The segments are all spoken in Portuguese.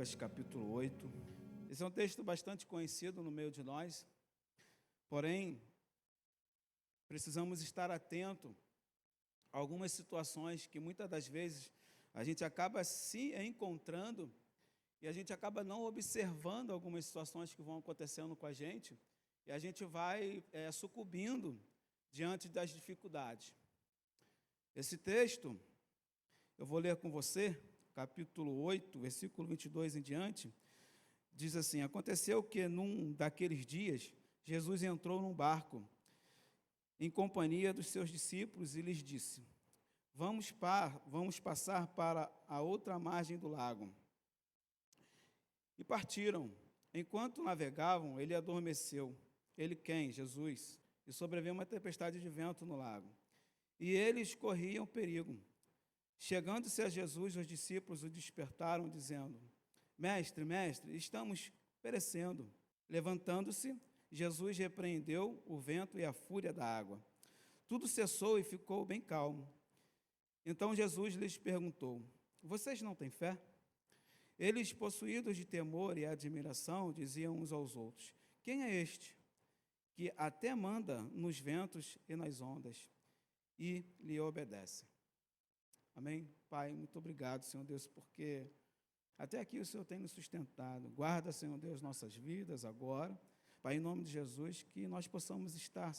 Lucas, capítulo 8. Esse é um texto bastante conhecido no meio de nós, porém, precisamos estar atento a algumas situações que muitas das vezes a gente acaba se encontrando e a gente acaba não observando algumas situações que vão acontecendo com a gente e a gente vai sucumbindo diante das dificuldades. Esse texto, eu vou ler com você, capítulo 8, versículo 22 em diante, diz assim: aconteceu que num daqueles dias, Jesus entrou num barco, em companhia dos seus discípulos, e lhes disse: vamos passar para a outra margem do lago. E partiram. Enquanto navegavam, ele adormeceu. Ele quem? Jesus. E sobreveio uma tempestade de vento no lago. E eles corriam perigo. Chegando-se a Jesus, os discípulos o despertaram, dizendo: Mestre, mestre, estamos perecendo. Levantando-se, Jesus repreendeu o vento e a fúria da água. Tudo cessou e ficou bem calmo. Então Jesus lhes perguntou: vocês não têm fé? Eles, possuídos de temor e admiração, diziam uns aos outros: quem é este, que até manda nos ventos e nas ondas, e lhe obedece? Amém? Pai, muito obrigado, Senhor Deus, porque até aqui o Senhor tem nos sustentado. Guarda, Senhor Deus, nossas vidas agora. Pai, em nome de Jesus, que nós possamos estar,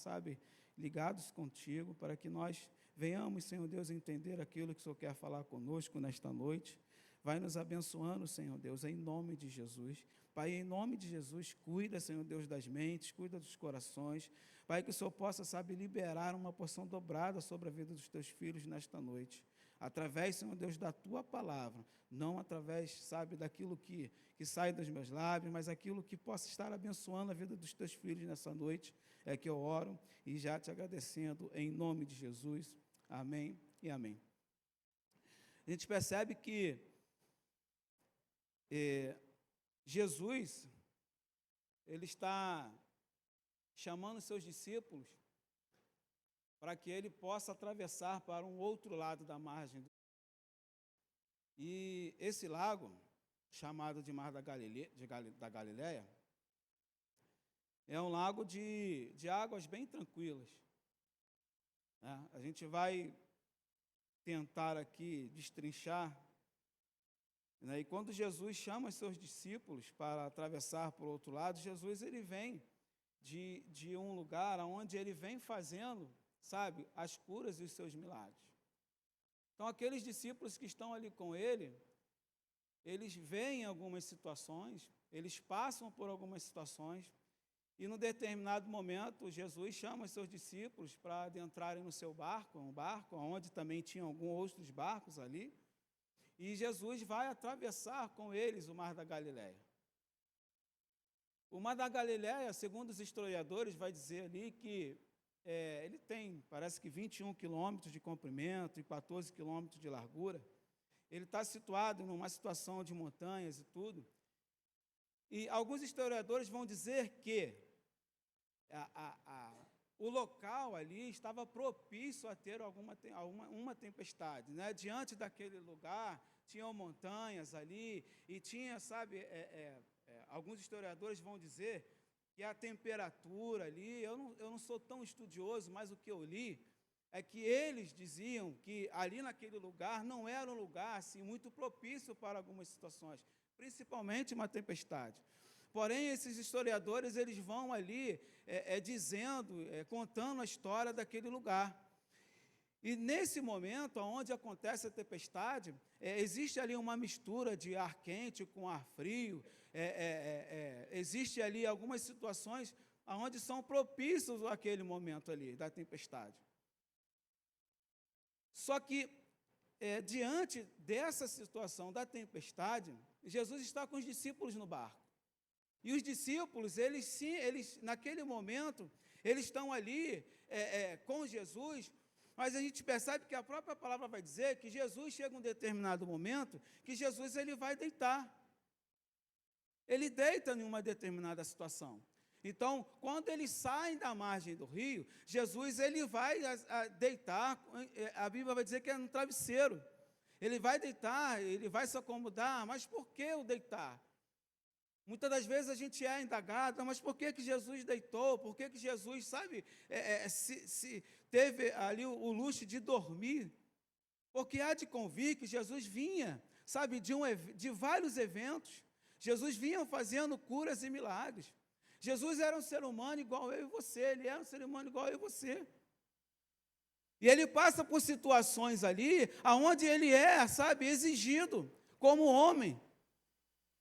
ligados contigo, para que nós venhamos, Senhor Deus, entender aquilo que o Senhor quer falar conosco nesta noite. Vai nos abençoando, Senhor Deus, em nome de Jesus. Pai, em nome de Jesus, cuida, Senhor Deus, das mentes, cuida dos corações. Pai, que o Senhor possa, liberar uma porção dobrada sobre a vida dos teus filhos nesta noite. Através, Senhor Deus, da tua palavra, não através, daquilo que sai dos meus lábios, mas aquilo que possa estar abençoando a vida dos teus filhos nessa noite, é que eu oro e já te agradecendo em nome de Jesus. Amém e amém. A gente percebe que Jesus, ele está chamando seus discípulos para que ele possa atravessar para um outro lado da margem. E esse lago, chamado de Mar da Galileia, é um lago de águas bem tranquilas. A gente vai tentar aqui destrinchar. E quando Jesus chama os seus discípulos para atravessar para o outro lado, Jesus ele vem de um lugar onde ele vem fazendo, as curas e os seus milagres. Então, aqueles discípulos que estão ali com ele, eles veem algumas situações, eles passam por algumas situações, e num determinado momento, Jesus chama os seus discípulos para adentrarem no seu barco, um barco onde também tinham alguns outros barcos ali, e Jesus vai atravessar com eles o Mar da Galileia. O Mar da Galileia, segundo os historiadores, vai dizer ali que ele tem, parece que 21 quilômetros de comprimento e 14 quilômetros de largura. Ele está situado numa situação de montanhas e tudo. E alguns historiadores vão dizer que o local ali estava propício a ter uma tempestade. Diante daquele lugar, tinham montanhas ali, e tinha, alguns historiadores vão dizer que a temperatura ali, eu não sou tão estudioso, mas o que eu li é que eles diziam que ali naquele lugar não era um lugar assim, muito propício para algumas situações, principalmente uma tempestade. Porém, esses historiadores eles vão ali contando a história daquele lugar. E nesse momento, onde acontece a tempestade, existe ali uma mistura de ar quente com ar frio, existe ali algumas situações onde são propícios àquele momento ali da tempestade. Só que, diante dessa situação da tempestade, Jesus está com os discípulos no barco. E os discípulos, eles naquele momento, eles estão ali com Jesus. Mas a gente percebe que a própria palavra vai dizer que Jesus chega um determinado momento que Jesus ele vai deitar. Ele deita em uma determinada situação. Então, quando eles saem da margem do rio, Jesus ele vai deitar, a Bíblia vai dizer que é no travesseiro. Ele vai deitar, ele vai se acomodar, mas por que o deitar? Muitas das vezes a gente é indagado, mas por que Jesus deitou? Por que Jesus, sabe, se teve ali o luxo de dormir? Porque há de convir que Jesus vinha, sabe, de vários eventos. Jesus vinha fazendo curas e milagres. Jesus era um ser humano igual eu e você, ele era um ser humano igual eu e você. E ele passa por situações ali, aonde ele é, sabe, exigido como homem.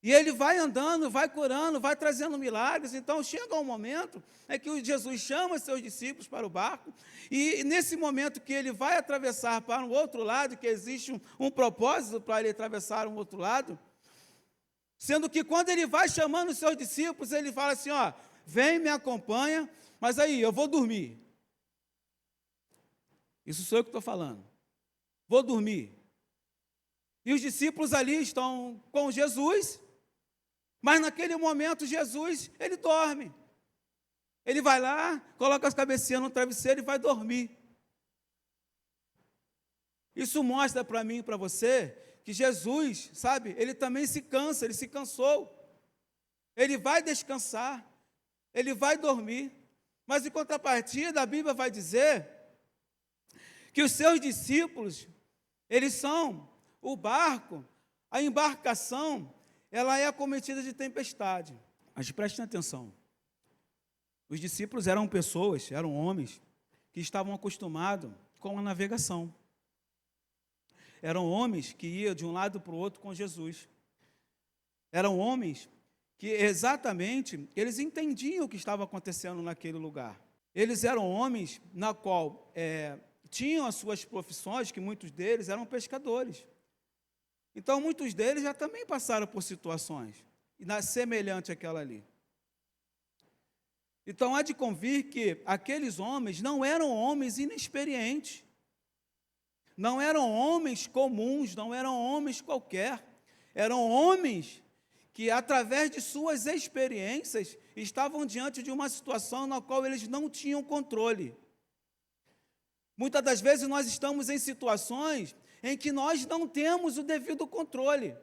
E ele vai andando, vai curando, vai trazendo milagres. Então chega um momento que Jesus chama seus discípulos para o barco, e nesse momento que ele vai atravessar para um outro lado, que existe um propósito para ele atravessar um outro lado, sendo que quando ele vai chamando os seus discípulos, ele fala assim, ó, vem, me acompanha, mas aí, eu vou dormir. Isso sou eu que estou falando. Vou dormir. E os discípulos ali estão com Jesus, mas naquele momento Jesus, ele dorme. Ele vai lá, coloca as cabecinhas no travesseiro e vai dormir. Isso mostra para mim e para você que Jesus, sabe, ele também se cansa, ele se cansou. Ele vai descansar, ele vai dormir. Mas em contrapartida, a Bíblia vai dizer que os seus discípulos, eles são o barco, a embarcação, ela é acometida de tempestade. Mas prestem atenção, os discípulos eram pessoas, eram homens, que estavam acostumados com a navegação. Eram homens que iam de um lado para o outro com Jesus. Eram homens que exatamente, eles entendiam o que estava acontecendo naquele lugar. Eles eram homens na qual tinham as suas profissões, que muitos deles eram pescadores. Então, muitos deles já também passaram por situações semelhantes àquela ali. Então, há de convir que aqueles homens não eram homens inexperientes, não eram homens comuns, não eram homens qualquer, eram homens que, através de suas experiências, estavam diante de uma situação na qual eles não tinham controle. Muitas das vezes nós estamos em situações em que nós não temos o devido controle.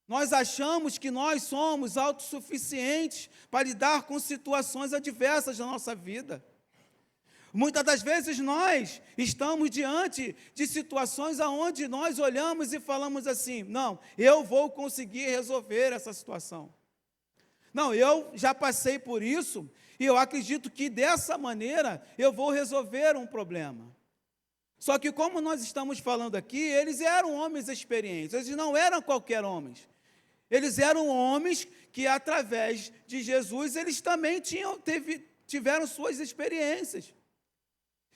Nós achamos que nós somos autossuficientes para lidar com situações adversas da nossa vida. Muitas das vezes nós estamos diante de situações onde nós olhamos e falamos assim, não, eu vou conseguir resolver essa situação. Não, eu já passei por isso e eu acredito que dessa maneira eu vou resolver um problema. Só que como nós estamos falando aqui, eles eram homens experientes, eles não eram qualquer homens. Eles eram homens que, através de Jesus, eles também tiveram suas experiências.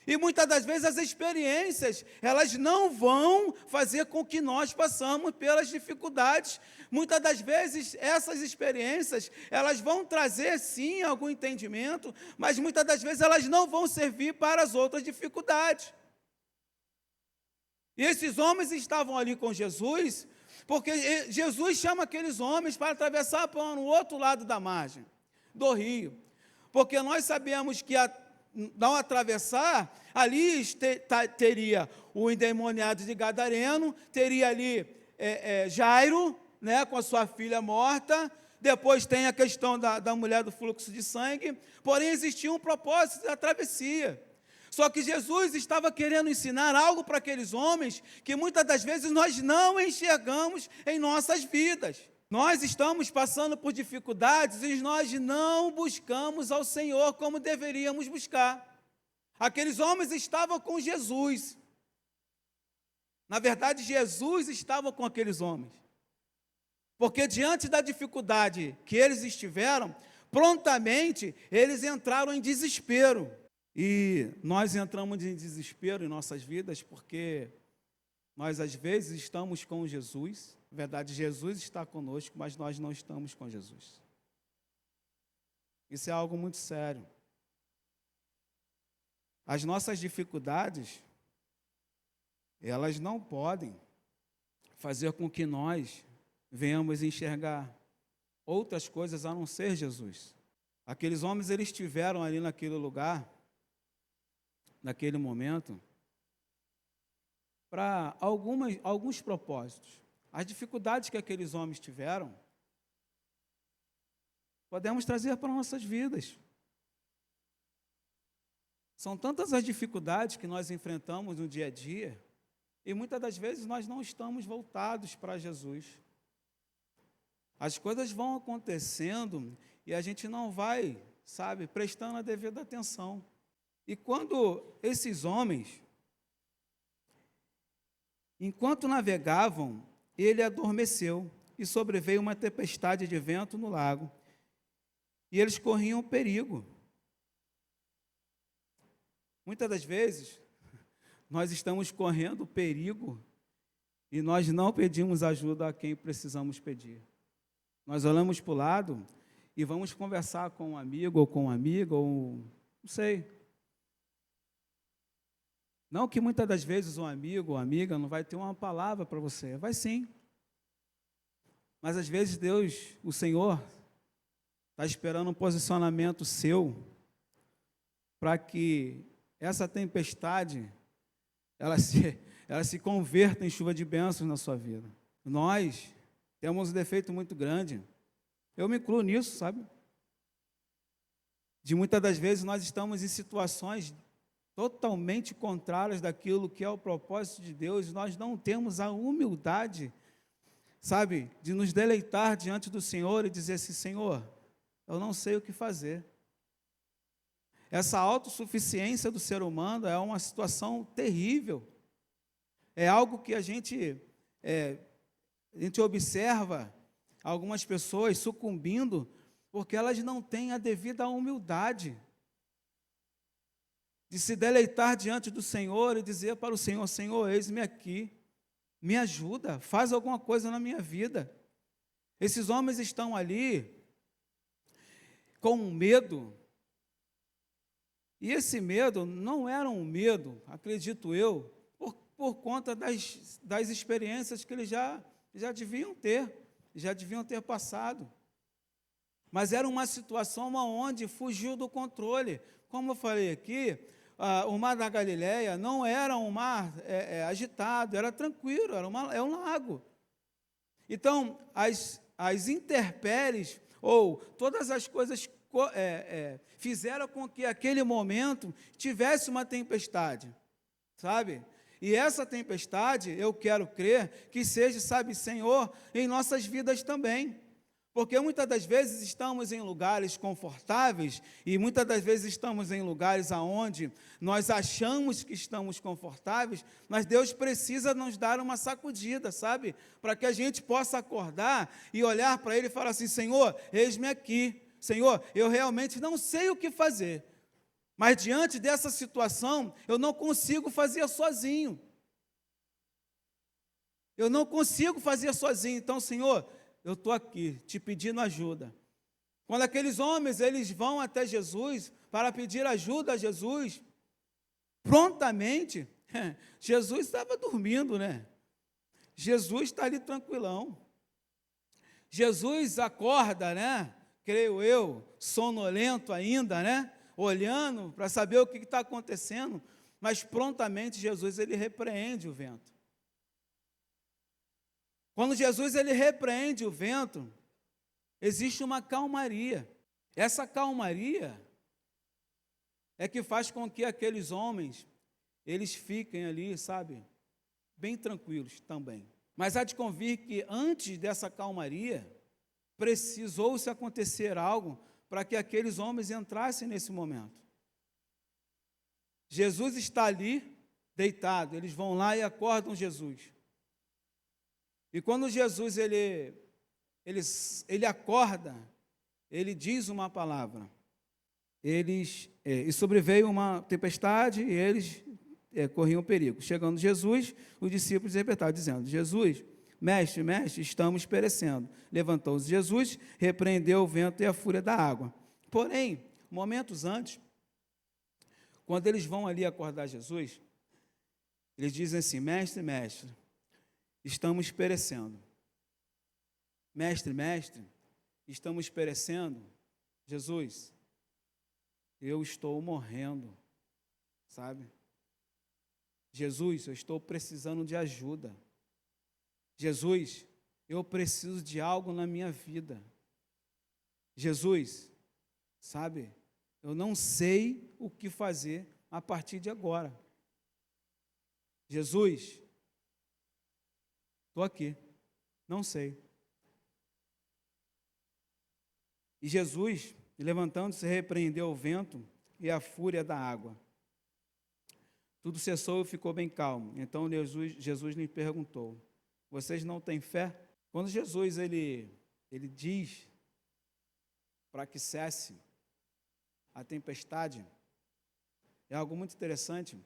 E muitas das vezes as experiências, elas não vão fazer com que nós passamos pelas dificuldades. Muitas das vezes essas experiências, elas vão trazer sim algum entendimento, mas muitas das vezes elas não vão servir para as outras dificuldades. E esses homens estavam ali com Jesus, porque Jesus chama aqueles homens para atravessar para o outro lado da margem do rio. Porque nós sabemos que ao atravessar, ali teria o endemoniado de Gadareno, teria ali Jairo, né, com a sua filha morta, depois tem a questão da mulher do fluxo de sangue, porém existia um propósito da travessia. Só que Jesus estava querendo ensinar algo para aqueles homens que muitas das vezes nós não enxergamos em nossas vidas. Nós estamos passando por dificuldades e nós não buscamos ao Senhor como deveríamos buscar. Aqueles homens estavam com Jesus. Na verdade, Jesus estava com aqueles homens. Porque diante da dificuldade que eles estiveram, prontamente eles entraram em desespero. E nós entramos em desespero em nossas vidas porque nós, às vezes, estamos com Jesus. Na verdade, Jesus está conosco, mas nós não estamos com Jesus. Isso é algo muito sério. As nossas dificuldades, elas não podem fazer com que nós venhamos enxergar outras coisas a não ser Jesus. Aqueles homens, eles estiveram ali naquele lugar, naquele momento, para alguns propósitos. As dificuldades que aqueles homens tiveram, podemos trazer para nossas vidas. São tantas as dificuldades que nós enfrentamos no dia a dia, e muitas das vezes nós não estamos voltados para Jesus. As coisas vão acontecendo e a gente não vai, sabe, prestando a devida atenção. E quando esses homens, enquanto navegavam, ele adormeceu e sobreveio uma tempestade de vento no lago. E eles corriam perigo. Muitas das vezes, nós estamos correndo perigo e nós não pedimos ajuda a quem precisamos pedir. Nós olhamos para o lado e vamos conversar com um amigo ou com uma amiga, ou não sei. Não que muitas das vezes um amigo ou amiga não vai ter uma palavra para você, vai sim. Mas às vezes Deus, o Senhor, está esperando um posicionamento seu para que essa tempestade ela se converta em chuva de bênçãos na sua vida. Nós temos um defeito muito grande. Eu me incluo nisso, sabe? De muitas das vezes nós estamos em situações totalmente contrárias daquilo que é o propósito de Deus, nós não temos a humildade, sabe, de nos deleitar diante do Senhor e dizer assim: Senhor, eu não sei o que fazer. Essa autossuficiência do ser humano é uma situação terrível. É algo que a gente observa algumas pessoas sucumbindo porque elas não têm a devida humildade de se deleitar diante do Senhor e dizer para o Senhor: Senhor, eis-me aqui, me ajuda, faz alguma coisa na minha vida. Esses homens estão ali com um medo, e esse medo não era um medo, acredito eu, por conta das experiências que eles já deviam ter passado. Mas era uma situação onde fugiu do controle. Como eu falei aqui, o mar da Galileia não era um mar agitado, era tranquilo, é um lago. Então, as intempéries, ou todas as coisas fizeram com que aquele momento tivesse uma tempestade, sabe? E essa tempestade, eu quero crer que seja, sabe, Senhor, em nossas vidas também. Porque muitas das vezes estamos em lugares confortáveis e muitas das vezes estamos em lugares aonde nós achamos que estamos confortáveis, mas Deus precisa nos dar uma sacudida, sabe? Para que a gente possa acordar e olhar para Ele e falar assim: Senhor, eis-me aqui. Senhor, eu realmente não sei o que fazer, mas diante dessa situação, eu não consigo fazer sozinho. Eu não consigo fazer sozinho. Então, Senhor, eu estou aqui te pedindo ajuda. Quando aqueles homens eles vão até Jesus para pedir ajuda a Jesus, prontamente, Jesus estava dormindo, né? Jesus está ali tranquilão. Jesus acorda, né? Creio eu, sonolento ainda, né? Olhando para saber o que está acontecendo, mas prontamente Jesus ele repreende o vento. Quando Jesus ele repreende o vento, existe uma calmaria. Essa calmaria é que faz com que aqueles homens, eles fiquem ali, sabe, bem tranquilos também. Mas há de convir que antes dessa calmaria, precisou-se acontecer algo para que aqueles homens entrassem nesse momento. Jesus está ali, deitado, eles vão lá e acordam Jesus. E quando Jesus ele acorda, ele diz uma palavra. E sobreveio uma tempestade e eles corriam perigo. Chegando Jesus, os discípulos despertaram, dizendo: Jesus, mestre, estamos perecendo. Levantou-se Jesus, repreendeu o vento e a fúria da água. Porém, momentos antes, quando eles vão ali acordar Jesus, eles dizem assim: mestre, estamos perecendo. Mestre, estamos perecendo. Jesus, eu estou morrendo, sabe? Jesus, eu estou precisando de ajuda. Jesus, eu preciso de algo na minha vida. Jesus, sabe, eu não sei o que fazer a partir de agora. Jesus, estou aqui, não sei. E Jesus, levantando-se, repreendeu o vento e a fúria da água. Tudo cessou e ficou bem calmo. Então Jesus lhe perguntou: vocês não têm fé? Quando Jesus ele diz para que cesse a tempestade, é algo muito interessante,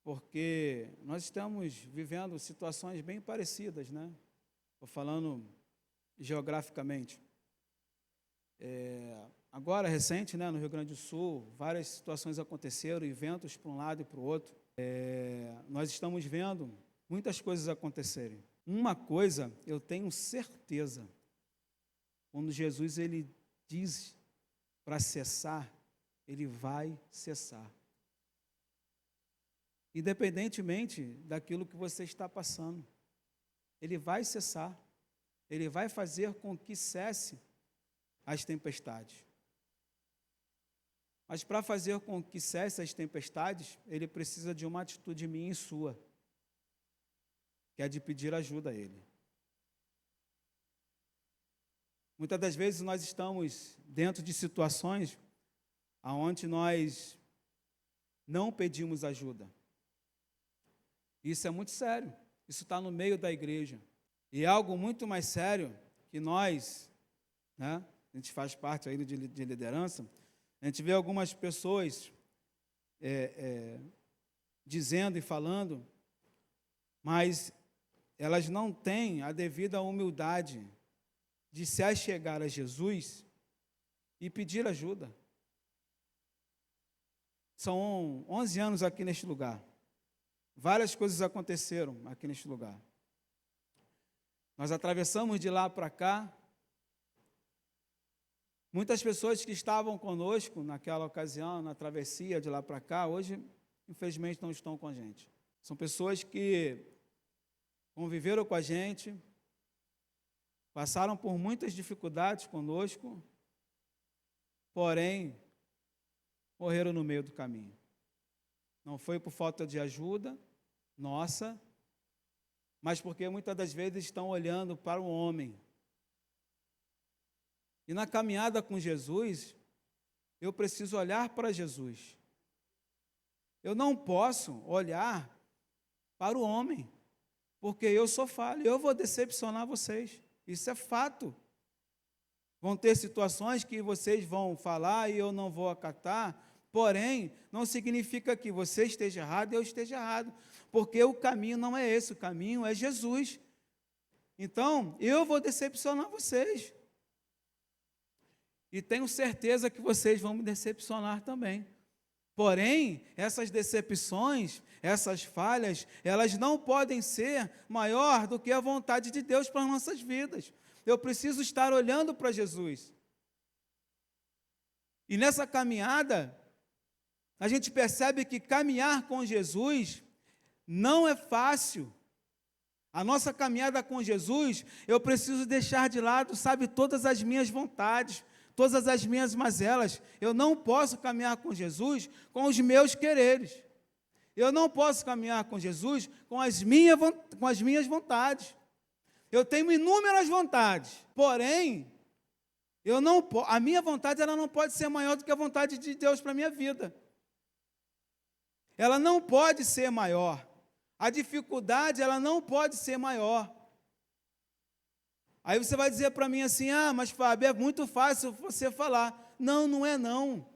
porque nós estamos vivendo situações bem parecidas, né? Estou falando geograficamente. Agora, recente, né, no Rio Grande do Sul, várias situações aconteceram, eventos para um lado e para o outro. Nós estamos vendo muitas coisas acontecerem. Uma coisa eu tenho certeza, quando Jesus ele diz para cessar, ele vai cessar. Independentemente daquilo que você está passando, ele vai cessar. Ele vai fazer com que cesse as tempestades. Mas para fazer com que cesse as tempestades, ele precisa de uma atitude minha e sua, que é de pedir ajuda a ele. Muitas das vezes nós estamos dentro de situações onde nós não pedimos ajuda. Isso é muito sério, isso está no meio da igreja. E é algo muito mais sério que nós, né, a gente faz parte aí de liderança, a gente vê algumas pessoas dizendo e falando, mas elas não têm a devida humildade de se achegar a Jesus e pedir ajuda. São 11 anos aqui neste lugar. Várias coisas aconteceram aqui neste lugar. Nós atravessamos de lá para cá. Muitas pessoas que estavam conosco naquela ocasião, na travessia de lá para cá, hoje, infelizmente, não estão com a gente. São pessoas que conviveram com a gente, passaram por muitas dificuldades conosco, porém, morreram no meio do caminho. Não foi por falta de ajuda nossa, mas porque muitas das vezes estão olhando para o homem. E na caminhada com Jesus, eu preciso olhar para Jesus. Eu não posso olhar para o homem, porque eu sou falho, eu vou decepcionar vocês. Isso é fato. Vão ter situações que vocês vão falar e eu não vou acatar, porém, não significa que você esteja errado e eu esteja errado, porque o caminho não é esse, o caminho é Jesus. Então, eu vou decepcionar vocês. E tenho certeza que vocês vão me decepcionar também. Porém, essas decepções, essas falhas, elas não podem ser maior do que a vontade de Deus para as nossas vidas. Eu preciso estar olhando para Jesus. E nessa caminhada, a gente percebe que caminhar com Jesus não é fácil. A nossa caminhada com Jesus, eu preciso deixar de lado, sabe, todas as minhas vontades, todas as minhas mazelas. Eu não posso caminhar com Jesus com os meus quereres. Eu não posso caminhar com Jesus com as minhas vontades. Eu tenho inúmeras vontades, porém, a minha vontade ela não pode ser maior do que a vontade de Deus para a minha vida. Ela não pode ser maior. A dificuldade ela não pode ser maior. Aí você vai dizer para mim assim, mas Fábio, é muito fácil você falar. Não, não é não.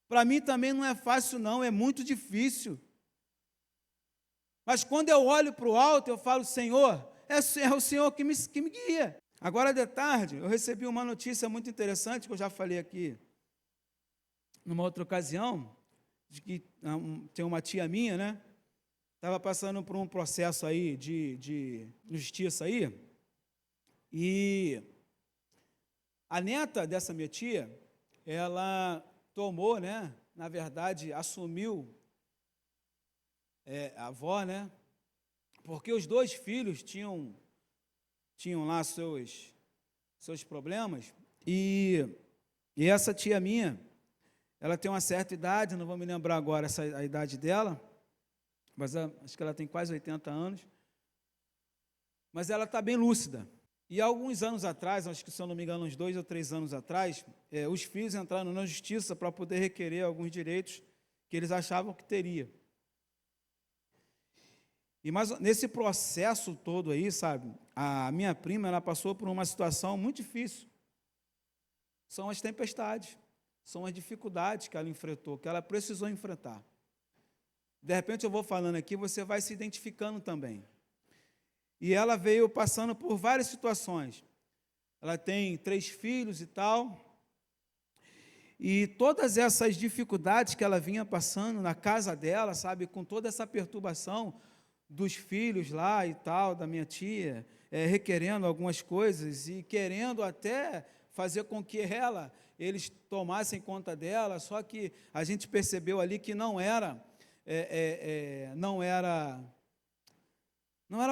Para mim também não é fácil não, é muito difícil. Mas quando eu olho para o alto, eu falo, Senhor, é o Senhor que me guia. Agora de tarde, eu recebi uma notícia muito interessante, que eu já falei aqui, numa outra ocasião, de que tem uma tia minha, né? Estava passando por um processo aí de justiça aí, e a neta dessa minha tia, ela tomou, né, na verdade, assumiu a avó, né? Porque os dois filhos tinham lá seus problemas, e essa tia minha, ela tem uma certa idade, não vou me lembrar agora a idade dela, mas acho que ela tem quase 80 anos, mas ela está bem lúcida. E há alguns anos atrás, acho que se eu não me engano, uns 2 ou 3 anos atrás, os filhos entraram na justiça para poder requerer alguns direitos que eles achavam que teria. Mas nesse processo todo aí, sabe, a minha prima, ela passou por uma situação muito difícil. São as tempestades, são as dificuldades que ela enfrentou, que ela precisou enfrentar. De repente eu vou falando aqui, você vai se identificando também. E ela veio passando por várias situações. Ela tem 3 filhos e tal. E todas essas dificuldades que ela vinha passando na casa dela, sabe, com toda essa perturbação dos filhos lá e tal, da minha tia, requerendo algumas coisas e querendo até fazer com que eles tomassem conta dela, só que a gente percebeu ali que não era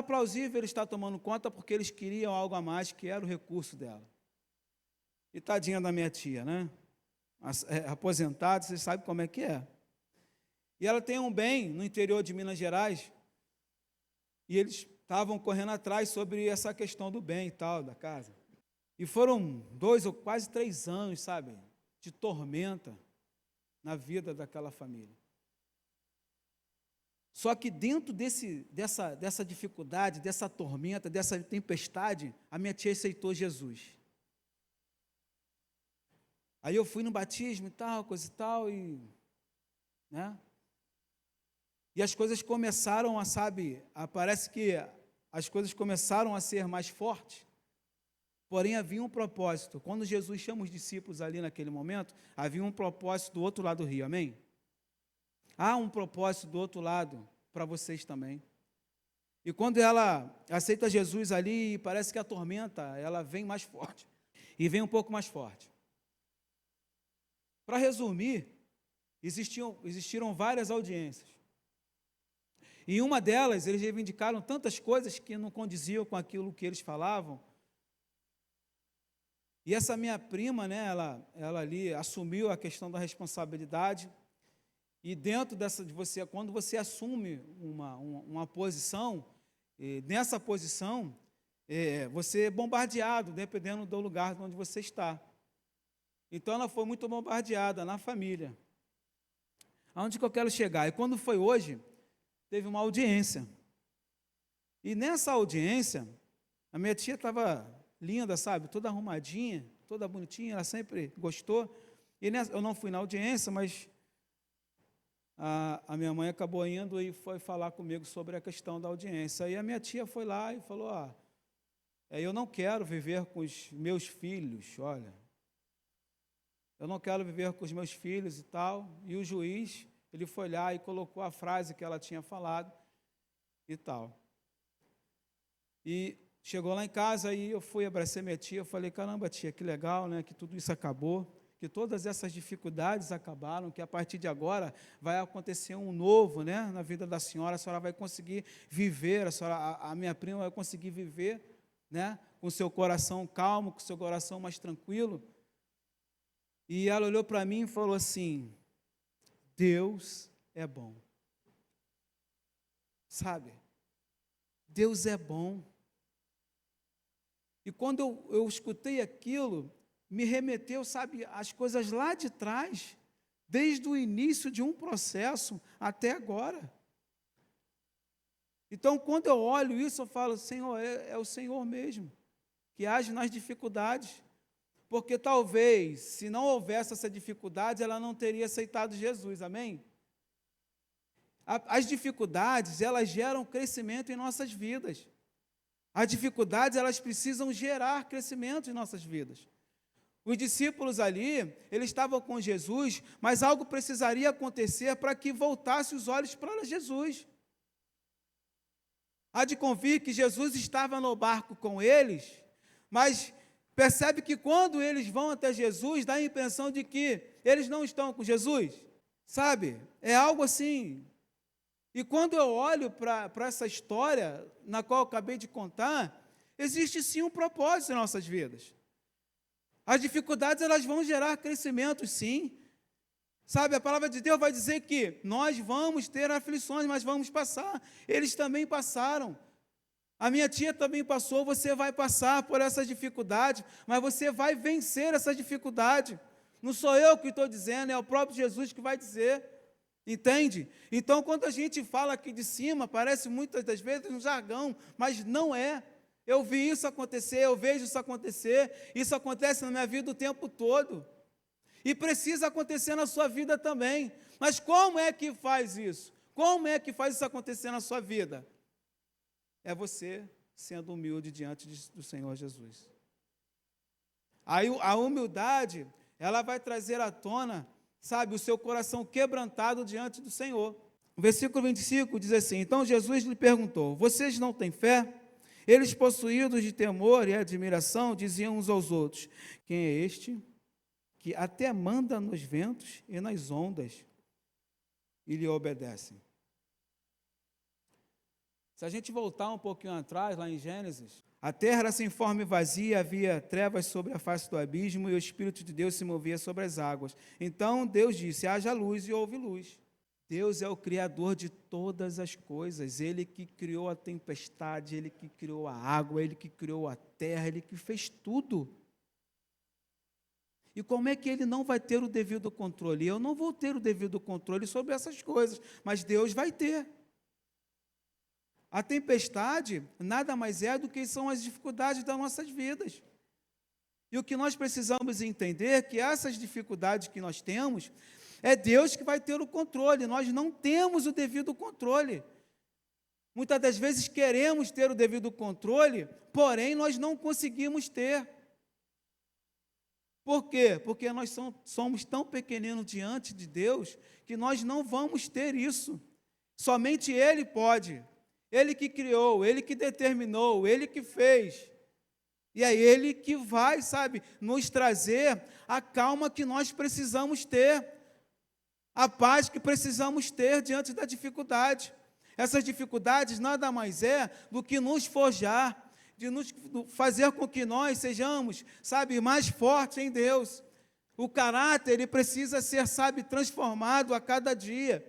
plausível eles estar tomando conta, porque eles queriam algo a mais, que era o recurso dela. E tadinha da minha tia, né? Aposentada, vocês sabem como é que é. E ela tem um bem no interior de Minas Gerais, e eles estavam correndo atrás sobre essa questão do bem e tal, da casa. E foram 2 ou quase 3 anos, sabe, de tormenta na vida daquela família. Só que dentro dessa dificuldade, dessa tormenta, dessa tempestade, a minha tia aceitou Jesus. Aí eu fui no batismo e tal, coisa e tal, né? E as coisas começaram parece que as coisas começaram a ser mais fortes, porém havia um propósito. Quando Jesus chama os discípulos ali naquele momento, havia um propósito do outro lado do rio, amém? Há um propósito do outro lado para vocês também. E quando ela aceita Jesus ali, parece que a tormenta, ela vem mais forte, e vem um pouco mais forte. Para resumir, existiram várias audiências. Em uma delas, eles reivindicaram tantas coisas que não condiziam com aquilo que eles falavam. E essa minha prima, né, ela ali assumiu a questão da responsabilidade. E dentro quando você assume uma posição, nessa posição, você é bombardeado, dependendo do lugar onde você está. Então, ela foi muito bombardeada na família. Aonde que eu quero chegar? E quando foi hoje, teve uma audiência. E nessa audiência, a minha tia estava linda, sabe, toda arrumadinha, toda bonitinha, ela sempre gostou. E eu não fui na audiência, mas a minha mãe acabou indo e foi falar comigo sobre a questão da audiência. Aí a minha tia foi lá e falou, eu não quero viver com os meus filhos, olha, eu não quero viver com os meus filhos e tal. E o juiz, ele foi lá e colocou a frase que ela tinha falado e tal. E chegou lá em casa e eu fui abraçar minha tia, eu falei, caramba, tia, que legal, né, que tudo isso acabou, que todas essas dificuldades acabaram, que a partir de agora vai acontecer um novo, né, na vida da senhora, a senhora vai conseguir viver, a minha prima vai conseguir viver, né, com seu coração calmo, com seu coração mais tranquilo. E ela olhou para mim e falou assim, Deus é bom. Sabe? Deus é bom. E quando eu escutei aquilo, me remeteu, sabe, as coisas lá de trás, desde o início de um processo até agora. Então, quando eu olho isso, eu falo, Senhor, é o Senhor mesmo, que age nas dificuldades. Porque talvez, se não houvesse essa dificuldade, ela não teria aceitado Jesus, amém? As dificuldades, elas geram crescimento em nossas vidas. As dificuldades, elas precisam gerar crescimento em nossas vidas. Os discípulos ali, eles estavam com Jesus, mas algo precisaria acontecer para que voltasse os olhos para Jesus. Há de convir que Jesus estava no barco com eles, mas percebe que quando eles vão até Jesus, dá a impressão de que eles não estão com Jesus, sabe? É algo assim, E quando eu olho para essa história, na qual eu acabei de contar, existe sim um propósito em nossas vidas. As dificuldades, elas vão gerar crescimento, sim. Sabe, a palavra de Deus vai dizer que nós vamos ter aflições, mas vamos passar. Eles também passaram. A minha tia também passou, você vai passar por essas dificuldades, mas você vai vencer essa dificuldade. Não sou eu que estou dizendo, é o próprio Jesus que vai dizer. Entende? Então, quando a gente fala aqui de cima, parece muitas das vezes um jargão, mas não é. Eu vi isso acontecer, eu vejo isso acontecer, isso acontece na minha vida o tempo todo. E precisa acontecer na sua vida também. Mas como é que faz isso? Como é que faz isso acontecer na sua vida? É você sendo humilde diante do Senhor Jesus. Aí a humildade, ela vai trazer à tona, sabe, o seu coração quebrantado diante do Senhor. O versículo 25 diz assim: então Jesus lhe perguntou: vocês não têm fé? Eles, possuídos de temor e admiração, diziam uns aos outros: quem é este que até manda nos ventos e nas ondas e lhe obedecem? Se a gente voltar um pouquinho atrás, lá em Gênesis, a terra era sem forma e vazia, havia trevas sobre a face do abismo e o Espírito de Deus se movia sobre as águas. Então Deus disse: haja luz, e houve luz. Deus é o Criador de todas as coisas, Ele que criou a tempestade, Ele que criou a água, Ele que criou a terra, Ele que fez tudo. E como é que Ele não vai ter o devido controle? Eu não vou ter o devido controle sobre essas coisas, mas Deus vai ter. A tempestade nada mais é do que são as dificuldades das nossas vidas. E o que nós precisamos entender é que essas dificuldades que nós temos, é Deus que vai ter o controle, nós não temos o devido controle. Muitas das vezes queremos ter o devido controle, porém nós não conseguimos ter. Por quê? Porque nós somos tão pequeninos diante de Deus, que nós não vamos ter isso. Somente Ele pode. Ele que criou, Ele que determinou, Ele que fez. E é Ele que vai, sabe, nos trazer a calma que nós precisamos ter, a paz que precisamos ter diante da dificuldade. Essas dificuldades nada mais é do que nos forjar, de nos fazer com que nós sejamos, sabe, mais fortes em Deus. O caráter, ele precisa ser, sabe, transformado a cada dia.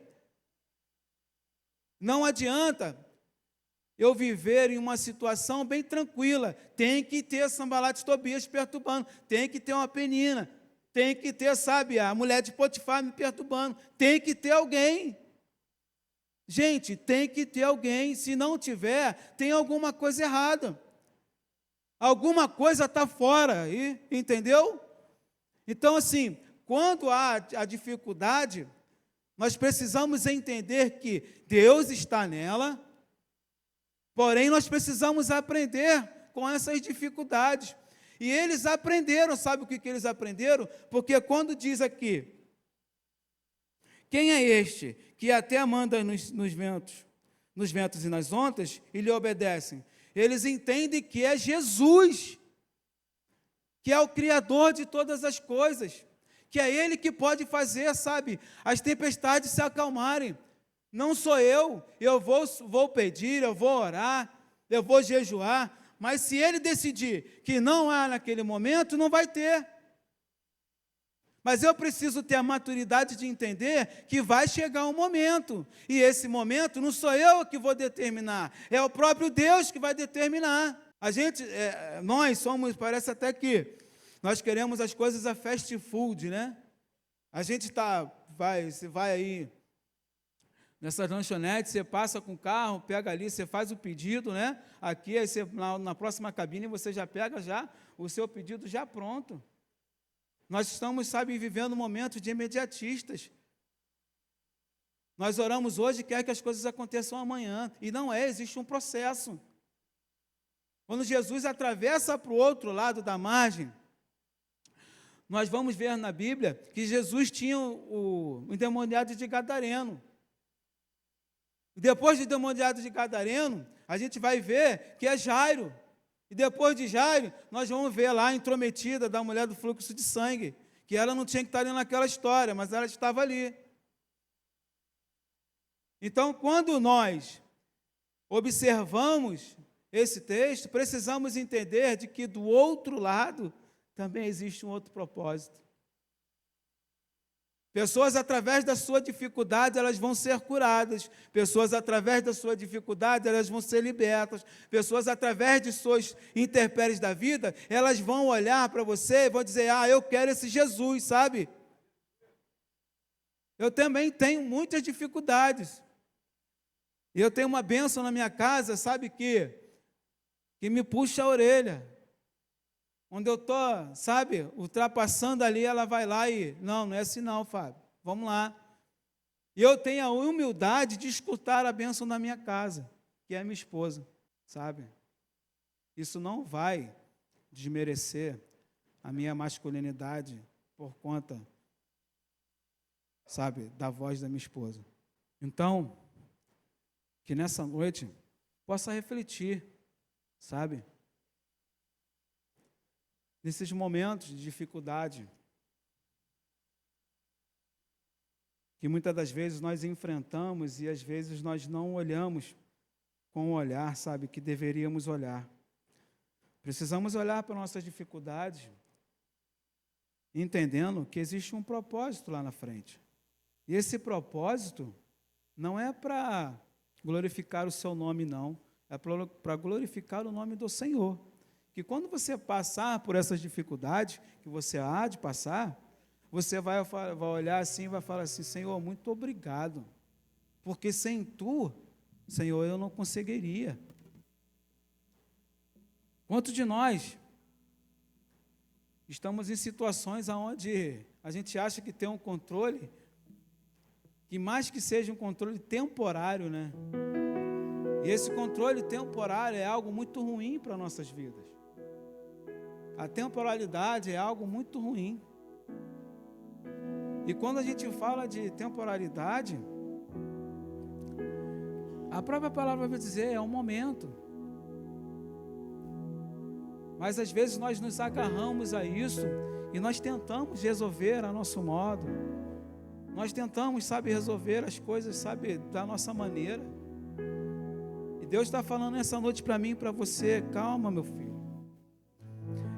Não adianta eu viver em uma situação bem tranquila, tem que ter Sambalat e Tobias perturbando, tem que ter uma Penina, tem que ter, sabe, a mulher de Potifar me perturbando, tem que ter alguém. Gente, tem que ter alguém, se não tiver, tem alguma coisa errada. Alguma coisa está fora, entendeu? Então, assim, quando há a dificuldade, nós precisamos entender que Deus está nela, porém, nós precisamos aprender com essas dificuldades. E eles aprenderam, sabe o que eles aprenderam? Porque quando diz aqui, quem é este que até manda nos ventos e nas ondas e lhe obedecem? Eles entendem que é Jesus, que é o Criador de todas as coisas, que é Ele que pode fazer, sabe, as tempestades se acalmarem. Não sou eu vou pedir, eu vou orar, eu vou jejuar, mas se Ele decidir que não há naquele momento, não vai ter. Mas eu preciso ter a maturidade de entender que vai chegar um momento, e esse momento não sou eu que vou determinar, é o próprio Deus que vai determinar. A gente, nós somos, parece até que nós queremos as coisas a fast food, né? A gente você vai aí nessas lanchonetes, você passa com o carro, pega ali, você faz o pedido, né? Aqui, aí você, na próxima cabine, você já pega o seu pedido já pronto. Nós estamos, sabe, vivendo um momento de imediatistas. Nós oramos hoje e quer que as coisas aconteçam amanhã. E não é, existe um processo. Quando Jesus atravessa para o outro lado da margem, nós vamos ver na Bíblia que Jesus tinha o endemoniado de Gadareno. Depois do endemoniado de Gadareno, a gente vai ver que é Jairo. E depois de Jairo, nós vamos ver lá a intrometida da mulher do fluxo de sangue, que ela não tinha que estar ali naquela história, mas ela estava ali. Então, quando nós observamos esse texto, precisamos entender de que do outro lado também existe um outro propósito. Pessoas, através da sua dificuldade, elas vão ser curadas. Pessoas, através da sua dificuldade, elas vão ser libertas. Pessoas, através de suas intempéries da vida, elas vão olhar para você e vão dizer, eu quero esse Jesus, sabe? Eu também tenho muitas dificuldades. E eu tenho uma bênção na minha casa, sabe, que me puxa a orelha. Onde eu estou, sabe, ultrapassando ali, ela vai lá e, não é assim não, Fábio, vamos lá. E eu tenho a humildade de escutar a bênção da minha casa, que é a minha esposa, sabe? Isso não vai desmerecer a minha masculinidade por conta, sabe, da voz da minha esposa. Então, que nessa noite possa refletir, sabe? Nesses momentos de dificuldade, que muitas das vezes nós enfrentamos e às vezes nós não olhamos com o olhar, sabe, que deveríamos olhar. Precisamos olhar para nossas dificuldades, entendendo que existe um propósito lá na frente. E esse propósito não é para glorificar o seu nome, não. É para glorificar o nome do Senhor. Que quando você passar por essas dificuldades, que você há de passar, você vai olhar assim e vai falar assim, Senhor, muito obrigado, porque sem Tu, Senhor, eu não conseguiria. Quantos de nós estamos em situações onde a gente acha que tem um controle, que mais que seja um controle temporário, né? E esse controle temporário é algo muito ruim para nossas vidas. A temporalidade é algo muito ruim. E quando a gente fala de temporalidade, a própria palavra vai dizer, é um momento. Mas às vezes nós nos agarramos a isso e nós tentamos resolver a nosso modo. Nós tentamos, sabe, resolver as coisas, sabe, da nossa maneira. E Deus está falando essa noite para mim e para você, calma, meu filho.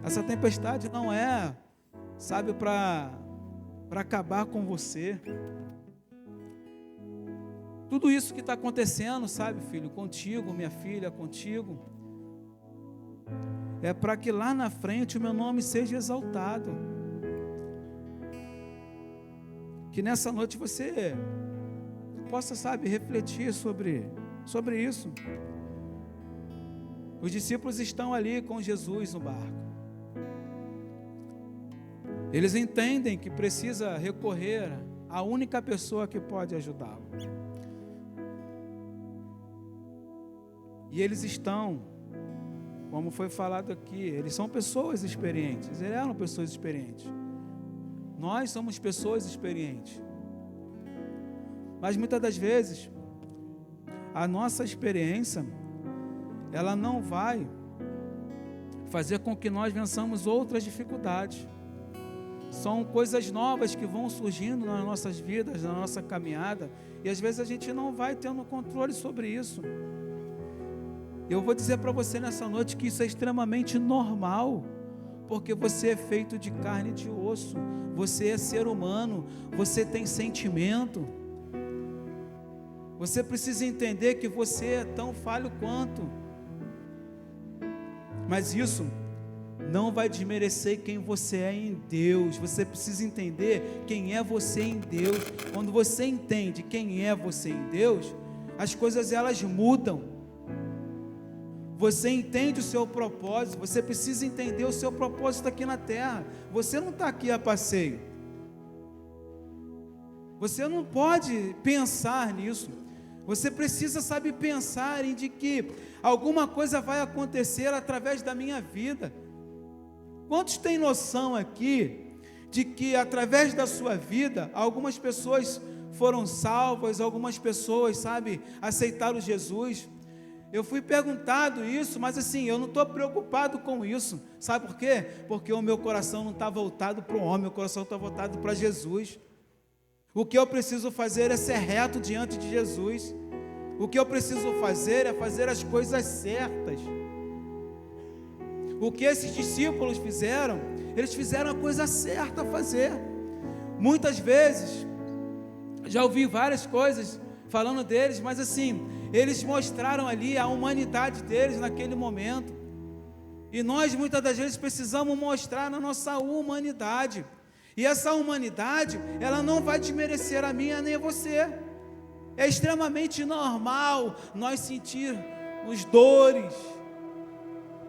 Essa tempestade não é, sabe, para acabar com você. Tudo isso que está acontecendo, sabe, filho, contigo, minha filha, contigo, é para que lá na frente o meu nome seja exaltado. Que nessa noite você possa, sabe, refletir sobre isso. Os discípulos estão ali com Jesus no barco. Eles entendem que precisa recorrer à única pessoa que pode ajudá-lo. E eles estão, como foi falado aqui, eles são pessoas experientes, eles eram pessoas experientes. Nós somos pessoas experientes. Mas muitas das vezes, a nossa experiência, ela não vai fazer com que nós vençamos outras dificuldades. São coisas novas que vão surgindo nas nossas vidas, na nossa caminhada, e às vezes a gente não vai tendo controle sobre isso. Eu vou dizer para você nessa noite que isso é extremamente normal, porque você é feito de carne e de osso, você é ser humano, você tem sentimento. Você precisa entender que você é tão falho quanto. Mas isso não vai desmerecer quem você é em Deus. Você precisa entender quem é você em Deus. Quando você entende quem é você em Deus, as coisas elas mudam. Você entende o seu propósito. Você precisa entender o seu propósito aqui na terra. Você não está aqui a passeio. Você não pode pensar nisso. Você precisa, sabe, pensar em de que alguma coisa vai acontecer através da minha vida. Quantos têm noção aqui de que através da sua vida, algumas pessoas foram salvas, algumas pessoas, sabe, aceitaram Jesus? Eu fui perguntado isso, mas assim, eu não estou preocupado com isso. Sabe por quê? Porque o meu coração não está voltado para o homem, meu coração está voltado para Jesus. O que eu preciso fazer é ser reto diante de Jesus. O que eu preciso fazer é fazer as coisas certas. O que esses discípulos fizeram, eles fizeram a coisa certa a fazer. Muitas vezes, já ouvi várias coisas falando deles, mas assim, eles mostraram ali a humanidade deles naquele momento. E nós muitas das vezes precisamos mostrar na nossa humanidade. E essa humanidade, ela não vai desmerecer a minha nem a você. É extremamente normal nós sentirmos dores.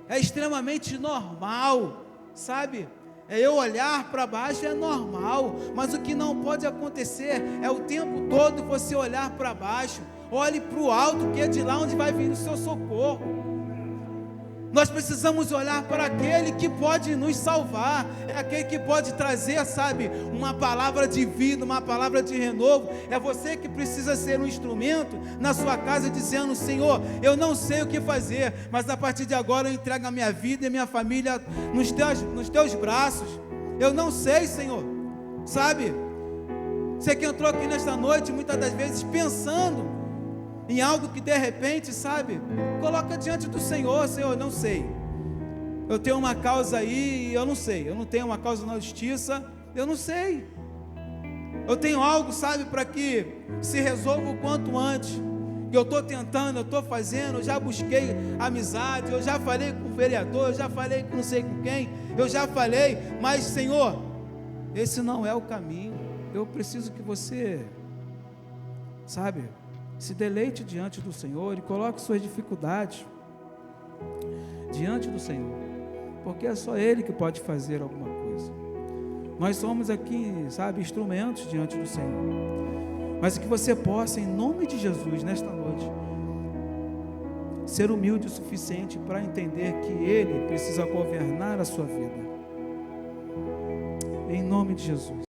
É extremamente normal, sabe? É eu olhar para baixo, é normal. Mas o que não pode acontecer é o tempo todo você olhar para baixo. Olhe para o alto, que é de lá onde vai vir o seu socorro. Nós precisamos olhar para aquele que pode nos salvar, é aquele que pode trazer, sabe, uma palavra de vida, uma palavra de renovo. É você que precisa ser um instrumento na sua casa, dizendo: Senhor, eu não sei o que fazer, mas a partir de agora eu entrego a minha vida e a minha família nos teus braços. Eu não sei, Senhor, sabe? Você que entrou aqui nesta noite, muitas das vezes pensando em algo que de repente, sabe, coloca diante do Senhor: Senhor, eu não sei, eu tenho uma causa aí e eu não sei, eu não tenho uma causa na justiça, eu não sei, eu tenho algo, sabe, para que se resolva o quanto antes. Eu estou tentando, eu estou fazendo, eu já busquei amizade, eu já falei com o vereador, eu já falei com não sei com quem, eu já falei, mas Senhor, esse não é o caminho. Eu preciso que você, sabe, se deleite diante do Senhor e coloque suas dificuldades diante do Senhor, porque é só Ele que pode fazer alguma coisa. Nós somos aqui, sabe, instrumentos diante do Senhor, mas que você possa, em nome de Jesus, nesta noite, ser humilde o suficiente para entender que Ele precisa governar a sua vida, em nome de Jesus.